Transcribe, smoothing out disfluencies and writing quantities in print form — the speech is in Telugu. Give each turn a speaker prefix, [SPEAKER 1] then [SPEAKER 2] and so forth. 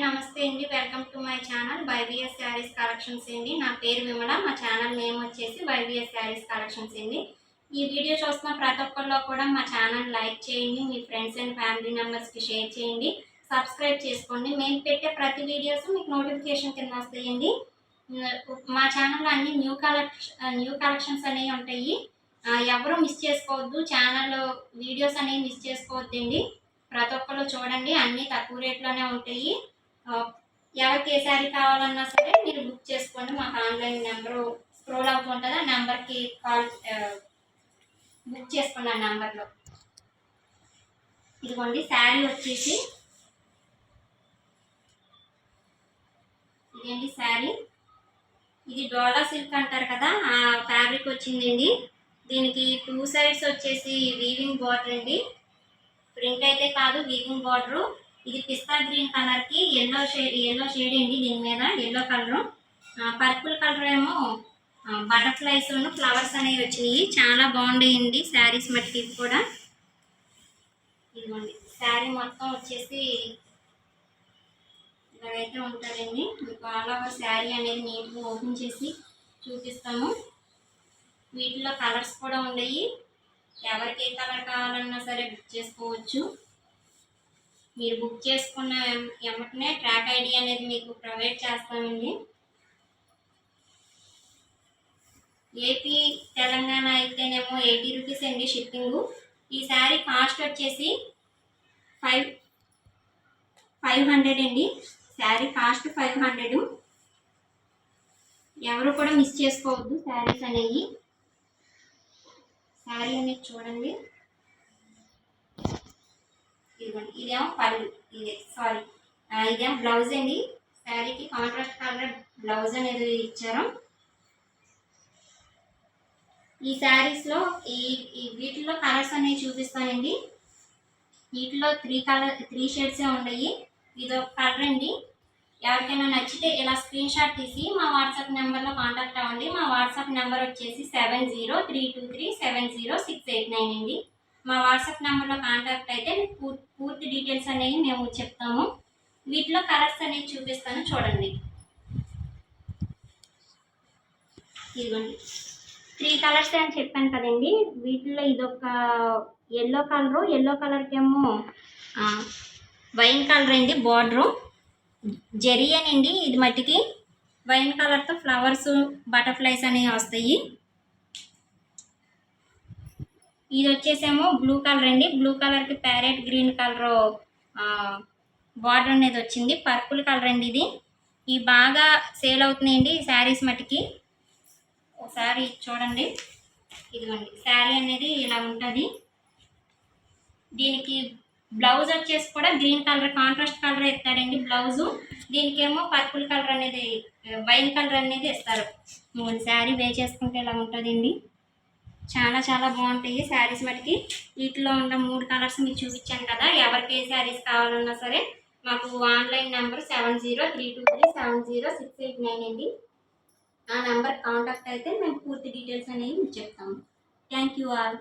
[SPEAKER 1] నమస్తే అండి. Welcome to my channel YVS sarees collections అండి. నా పేరు విమల. మా ఛానల్ నేమ్ వచ్చేసి వైవిఎస్ శారీస్ కలెక్షన్స్ అండి. ఈ వీడియో చూస్తున్న ప్రతి ఒక్కరిలో కూడా మా ఛానల్ లైక్ చేయండి, మీ ఫ్రెండ్స్ అండ్ ఫ్యామిలీ మెంబర్స్కి షేర్ చేయండి, సబ్స్క్రైబ్ చేసుకోండి. మేము పెట్టే ప్రతి వీడియోస్ మీకు నోటిఫికేషన్ కింద వస్తాయండి. మా ఛానల్లో అన్ని న్యూ కలెక్షన్స్ అనేవి ఉంటాయి. ఎవరు మిస్ చేసుకోవద్దు. ఛానల్ వీడియోస్ అనేవి మిస్ చేసుకోవద్దండి. ప్రతి ఒక్కరు చూడండి, అన్నీ తక్కువ రేట్లోనే ఉంటాయి. ఎవరికి ఏ శారీ కావాలన్నా సరే మీరు బుక్ చేసుకోండి. మాకు ఆన్లైన్ నెంబరు స్క్రోల్ అవుతుంటుంది, ఆ నెంబర్కి కాల్ బుక్ చేసుకోండి. ఆ నెంబర్లో ఇదిగోండి శారీ వచ్చేసి ఇదేంటి శారీ, ఇది డోలా సిల్క్ అంటారు కదా, ఆ ఫ్యాబ్రిక్ వచ్చిందండి. దీనికి 2 సైడ్స్ వచ్చేసి వీవింగ్ బార్డర్ అండి. ప్రింట్ అయితే కాదు, వీవింగ్ బార్డరు. ఇది పిస్తా గ్రీన్ కలర్కి ఎల్లో షేడ్ అండి. దీని మీద ఎల్లో కలరు, పర్పుల్ కలర్ ఏమో బటర్ఫ్లైస్ ఫ్లవర్స్ అనేవి వచ్చినాయి. చాలా బాగుంటాయండి శారీస్ మట్టికి కూడా. ఇదిగోండి శారీ మొత్తం వచ్చేసి ఇలాగైతే ఉంటుందండి. మీకు ఆల్ ఓవర్ శారీ అనేది నీట్గా ఓపెన్ చేసి చూపిస్తాము. వీటిలో కలర్స్ కూడా ఉన్నాయి. ఎవరికి ఏ కలర్ కావాలన్నా సరే బుక్ చేసుకోవచ్చు. మీరు బుక్ చేసుకున్న వెంటనే ట్రాక్ ఐడి అనేది మీకు ప్రొవైడ్ చేస్తామండి. ఏపీ తెలంగాణ అయితేనేమో 80 రూపీస్ అండి షిప్పింగు. ఈ శారీ కాస్ట్ వచ్చేసి 500 అండి. శారీ కాస్ట్ 500. ఎవరు కూడా మిస్ చేసుకోవద్దు శారీస్ అనేవి. శారీ అనేది చూడండి. ఇదిగోండి, ఇదేమో పళ్ళు, ఇదేమో బ్లౌజ్ అండి. శారీకి కాంట్రాస్ట్ కలర్ బ్లౌజ్ అనేది ఇచ్చారు. ఈ శారీస్లో వీటిలో కలర్స్ అనేవి చూపిస్తానండి. వీటిలో 3 షేడ్సే ఉన్నాయి. ఇది ఒక కలర్ అండి. ఎవరికైనా నచ్చితే ఇలా స్క్రీన్ షాట్ తీసి మా వాట్సాప్ నెంబర్లో కాంటాక్ట్ అవ్వండి. మా వాట్సాప్ నెంబర్ వచ్చేసి 7032370689 అండి. మా వాట్సాప్ నెంబర్లో కాంటాక్ట్ అయితే పూర్తి డీటెయిల్స్ అనేవి మేము చెప్తాము. వీటిలో కలర్స్ అనేవి చూపిస్తాను చూడండి. ఇదిగోండి 3 కలర్స్ అని చెప్పాను కదండి. వీటిలో ఇదొక ఎల్లో కలర్కి ఏమో వైన్ కలర్ అండి. బార్డరు జెరీ అనండి. ఇది మట్టికి వైన్ కలర్తో ఫ్లవర్స్ బటర్ఫ్లైస్ అనేవి వస్తాయి. ఇది వచ్చేసేమో బ్లూ కలర్ అండి. బ్లూ కలర్కి ప్యారెట్ గ్రీన్ కలర్ బార్డర్ అనేది వచ్చింది. పర్పుల్ కలర్ అండి. ఇది బాగా సేల్ అవుతున్నాయండి ఈ శారీస్ మట్టికి. ఒకసారి చూడండి. ఇదిగోండి శారీ అనేది ఇలా ఉంటుంది. దీనికి బ్లౌజ్ వచ్చేసి కూడా గ్రీన్ కలర్ కాంట్రాస్ట్ కలర్ ఇస్తాడండి బ్లౌజు. దీనికేమో పర్పుల్ కలర్ అనేది వైన్ కలర్ అనేది ఇస్తారు. శారీ వే చేసుకుంటే ఇలా ఉంటుందండి. చాలా బాగుంటాయి శారీస్ మటుకి. వీటిలో ఉన్న 3 కలర్స్ మీకు చూపించాను కదా. ఎవరికి ఏ శారీస్ కావాలన్నా సరే మాకు ఆన్లైన్ నెంబర్ 7032370689 అండి. ఆ నెంబర్ కాంటాక్ట్ అయితే మేము పూర్తి డీటెయిల్స్ అనేవి మీకు చెప్తాము. Thank you all.